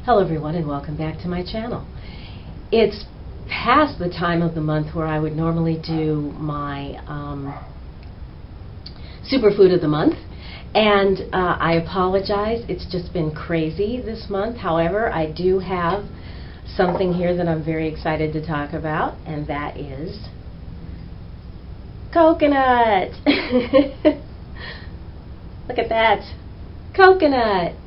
Hello everyone and welcome back to my channel. It's past the time of the month where I would normally do my Superfood of the month, and I apologize, it's just been crazy this month. However, I do have something here that I'm very excited to talk about, and that is coconut. Look at that, coconut.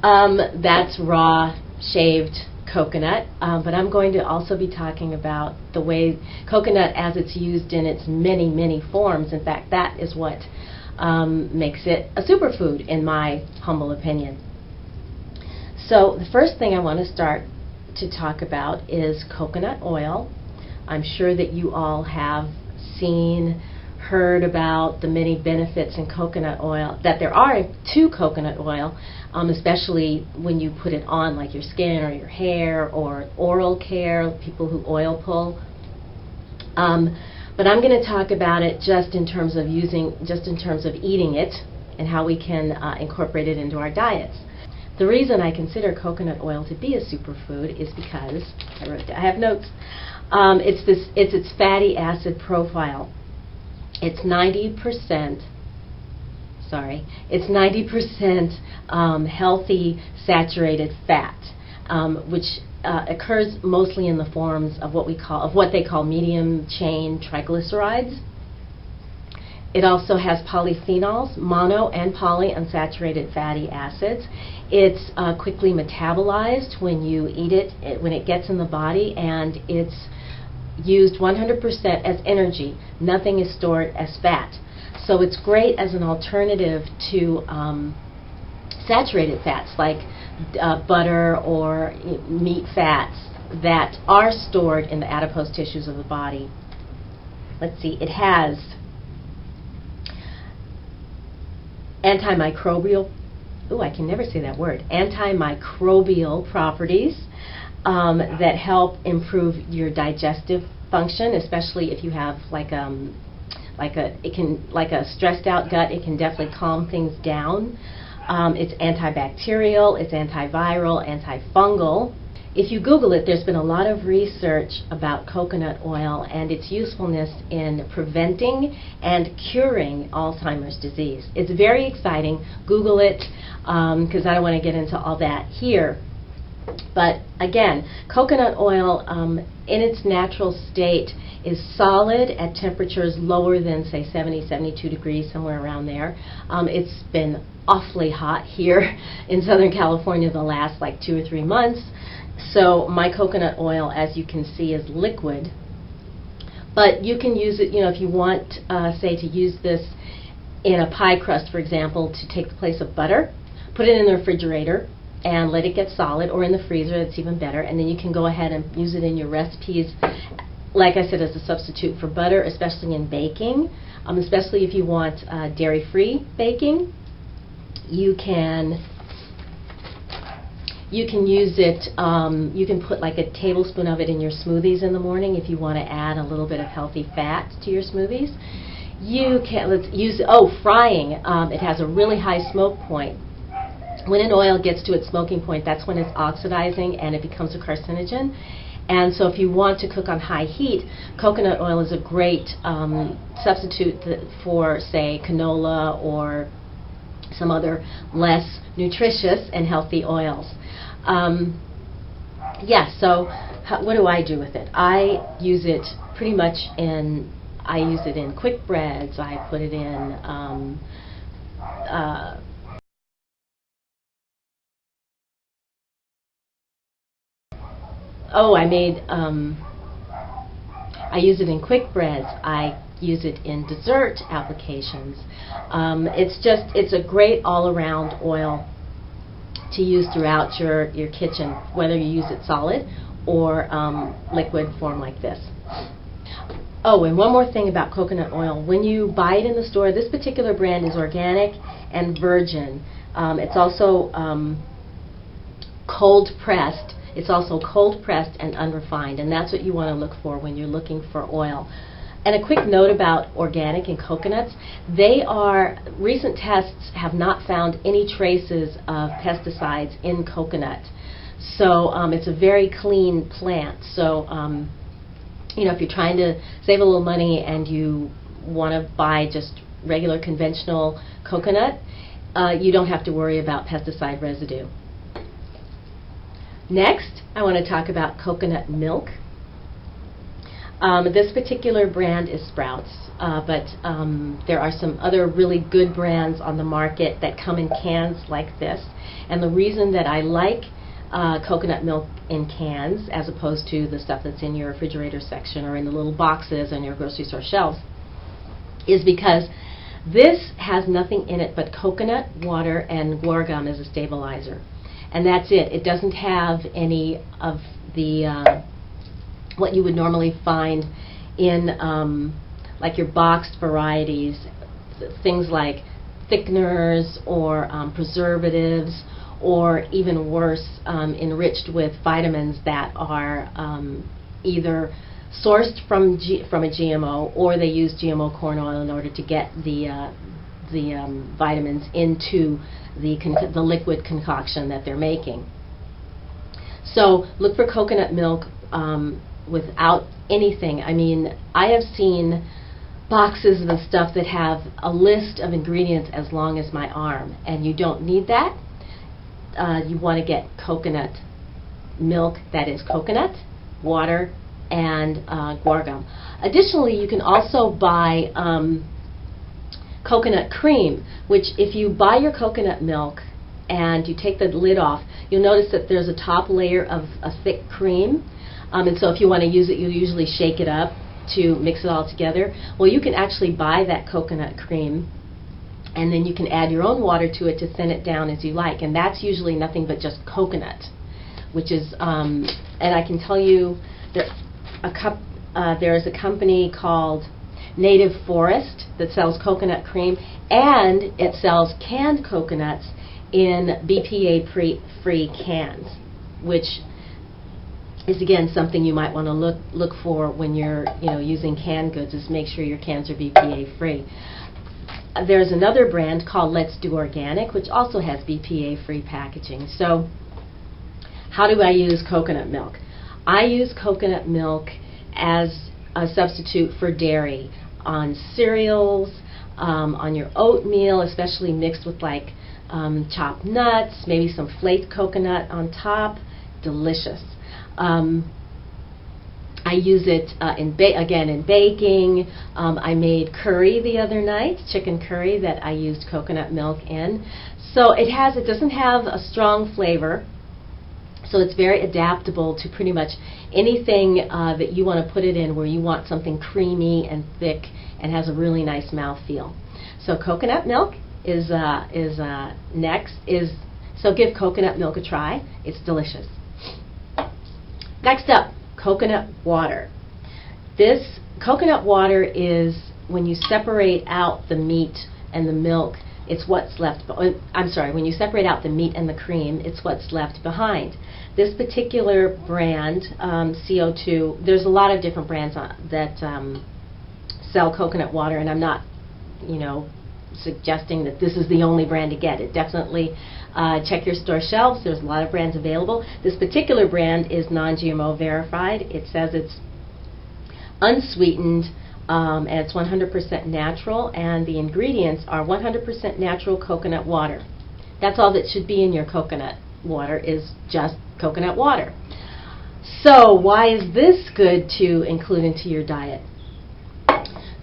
That's raw, shaved coconut, but I'm going to also be talking about the way coconut as it's used in its many, many forms. In fact, that is what makes it a superfood, in my humble opinion. So the first thing I want to start to talk about is coconut oil. I'm sure that you all have seen, heard about the many benefits in coconut oil, that there are to coconut oil, especially when you put it on like your skin or your hair or oral care, people who oil pull. But I'm going to talk about it just in terms of eating it and how we can incorporate it into our diets. The reason I consider coconut oil to be a superfood is because I have notes. It's its fatty acid profile. It's 90% healthy saturated fat, which occurs mostly in the forms of what they call medium chain triglycerides. It also has polyphenols, mono and polyunsaturated fatty acids. It's quickly metabolized when you eat it, when it gets in the body, and it's used 100% as energy. Nothing is stored as fat. So it's great as an alternative to saturated fats like butter or meat fats that are stored in the adipose tissues of the body. Let's see, it has antimicrobial, I can never say that word, antimicrobial properties that help improve your digestive function, especially if you have like a stressed out gut. It can definitely calm things down. It's antibacterial, it's antiviral, antifungal. If you Google it, there's been a lot of research about coconut oil and its usefulness in preventing and curing Alzheimer's disease. It's very exciting. Google it, because I don't want to get into all that here. But again, coconut oil in its natural state is solid at temperatures lower than, say, 70, 72 degrees, somewhere around there. It's been awfully hot here in Southern California the last like 2 or 3 months. So my coconut oil, as you can see, is liquid. But you can use it, if you want, say, to use this in a pie crust, for example, to take the place of butter, put it in the refrigerator and let it get solid, or in the freezer. That's even better. And then you can go ahead and use it in your recipes, like I said, as a substitute for butter, especially in baking, especially if you want dairy-free baking. You can use it, you can put like a tablespoon of it in your smoothies in the morning if you want to add a little bit of healthy fat to your smoothies. You can, frying. It has a really high smoke point. When an oil gets to its smoking point, that's when it's oxidizing and it becomes a carcinogen. And so if you want to cook on high heat, coconut oil is a great substitute for, say, canola or some other less nutritious and healthy oils. So what do I do with it? I use it pretty much in quick breads. I put it in I use it in quick breads. I use it in dessert applications. It's a great all-around oil to use throughout your kitchen, whether you use it solid or liquid form like this. And one more thing about coconut oil. When you buy it in the store, this particular brand is organic and virgin. It's also cold pressed. It's also cold pressed and unrefined, and that's what you want to look for when you're looking for oil. And a quick note about organic and coconuts. Recent tests have not found any traces of pesticides in coconut. So it's a very clean plant. So if you're trying to save a little money and you want to buy just regular conventional coconut, you don't have to worry about pesticide residue. Next, I want to talk about coconut milk. This particular brand is Sprouts, but there are some other really good brands on the market that come in cans like this. And the reason that I like coconut milk in cans as opposed to the stuff that's in your refrigerator section or in the little boxes on your grocery store shelves is because this has nothing in it but coconut, water, and guar gum as a stabilizer. And that's it. It doesn't have any of the what you would normally find in like your boxed varieties, things like thickeners or preservatives, or even worse, enriched with vitamins that are either sourced from a GMO, or they use GMO corn oil in order to get the vitamins into the liquid concoction that they're making. So look for coconut milk without anything. I mean, I have seen boxes of stuff that have a list of ingredients as long as my arm, and you don't need that. You want to get coconut milk that is coconut, water, and guar gum. Additionally, you can also buy coconut cream, which if you buy your coconut milk and you take the lid off, you'll notice that there's a top layer of a thick cream. And so if you want to use it, you'll usually shake it up to mix it all together. Well, you can actually buy that coconut cream, and then you can add your own water to it to thin it down as you like. And that's usually nothing but just coconut, which is, and I can tell you, there is a company called Native Forest that sells coconut cream, and it sells canned coconuts in BPA-free cans, which is again something you might want to look for when you're using canned goods, is make sure your cans are BPA-free. There's another brand called Let's Do Organic, which also has BPA-free packaging. So how do I use coconut milk? I use coconut milk as a substitute for dairy on cereals, on your oatmeal, especially mixed with like chopped nuts, maybe some flaked coconut on top. Delicious. I use it in baking. I made curry the other night, chicken curry, that I used coconut milk in. So it doesn't have a strong flavor, so it's very adaptable to pretty much anything that you want to put it in, where you want something creamy and thick and has a really nice mouthfeel. So coconut milk is next. So give coconut milk a try. It's delicious. Next up, coconut water. This coconut water is when you separate out the meat and the milk, it's what's left. I'm sorry, when you separate out the meat and the cream, it's what's left behind. This particular brand, CO2, there's a lot of different brands that sell coconut water, and I'm not, suggesting that this is the only brand to get. It definitely check your store shelves. There's a lot of brands available. This particular brand is non-GMO verified. It says it's unsweetened, and it's 100% natural, and the ingredients are 100% natural coconut water. That's all that should be in your coconut water, is just coconut water. So why is this good to include into your diet?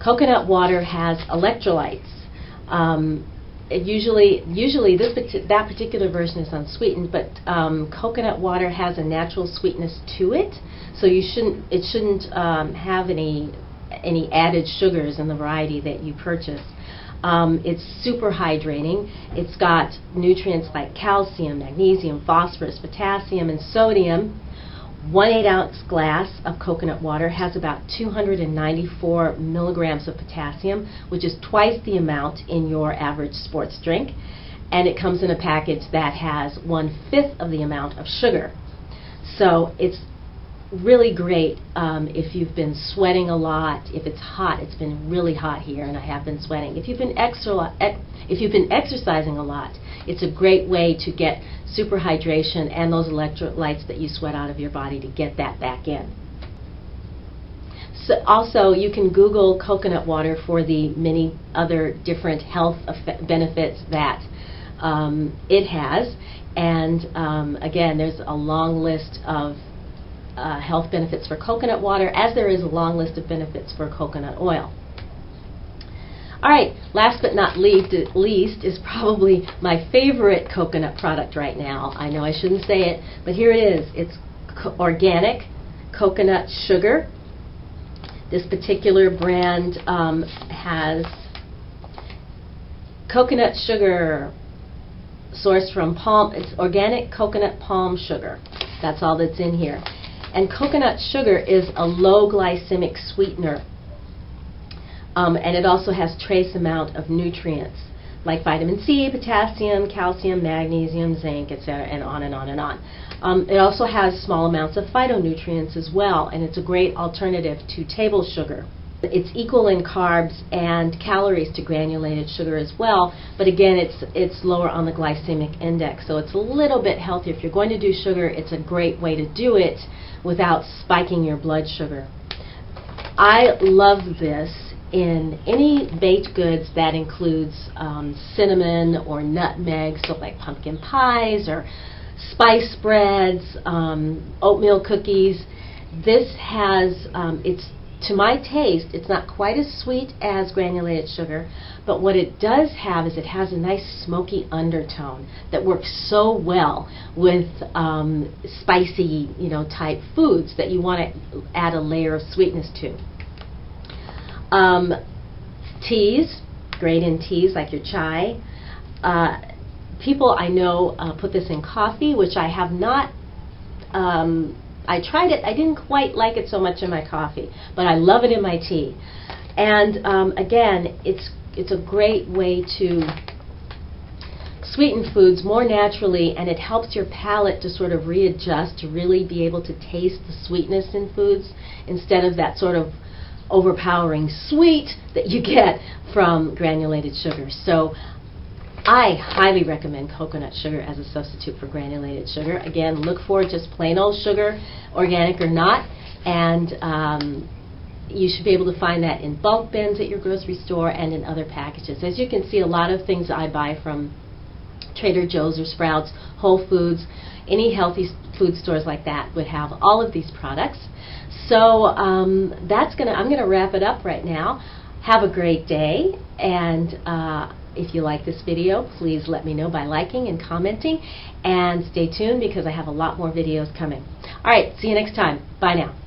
Coconut water has electrolytes. Usually that particular version is unsweetened, but coconut water has a natural sweetness to it, so it shouldn't have any added sugars in the variety that you purchase. It's super hydrating. It's got nutrients like calcium, magnesium, phosphorus, potassium, and sodium. 1 8-ounce glass of coconut water has about 294 milligrams of potassium, which is twice the amount in your average sports drink. And it comes in a package that has 1/5 of the amount of sugar. So it's really great if you've been sweating a lot. If it's hot, it's been really hot here, and I have been sweating. If you've been exercising a lot, it's a great way to get super hydration and those electrolytes that you sweat out of your body to get that back in. So also, you can Google coconut water for the many other different health benefits that it has. And again, there's a long list of health benefits for coconut water, as there is a long list of benefits for coconut oil. All right, last but not least is probably my favorite coconut product right now. I know I shouldn't say it, but here it is. It's organic coconut sugar. This particular brand has coconut sugar sourced from palm. It's organic coconut palm sugar. That's all that's in here. And coconut sugar is a low glycemic sweetener. And it also has trace amount of nutrients like vitamin C, potassium, calcium, magnesium, zinc, etc., and on and on and on. It also has small amounts of phytonutrients as well, and it's a great alternative to table sugar. It's equal in carbs and calories to granulated sugar as well, but again, it's lower on the glycemic index, so it's a little bit healthier. If you're going to do sugar, it's a great way to do it without spiking your blood sugar. I love this in any baked goods that includes cinnamon or nutmeg, so like pumpkin pies or spice spreads, oatmeal cookies. This has, to my taste, it's not quite as sweet as granulated sugar, but what it does have is it has a nice smoky undertone that works so well with spicy, type foods that you want to add a layer of sweetness to. Teas, great in teas like your chai. People I know put this in coffee, which I have not. I tried it. I didn't quite like it so much in my coffee, but I love it in my tea. And again, it's a great way to sweeten foods more naturally, and it helps your palate to sort of readjust to really be able to taste the sweetness in foods instead of that sort of overpowering sweet that you get from granulated sugar. So I highly recommend coconut sugar as a substitute for granulated sugar. Again, look for just plain old sugar, organic or not, and you should be able to find that in bulk bins at your grocery store and in other packages. As you can see, a lot of things I buy from Trader Joe's or Sprouts, Whole Foods, any healthy food stores like that would have all of these products. So I'm going to wrap it up right now. Have a great day, and if you like this video, please let me know by liking and commenting, and stay tuned because I have a lot more videos coming. All right, see you next time. Bye now.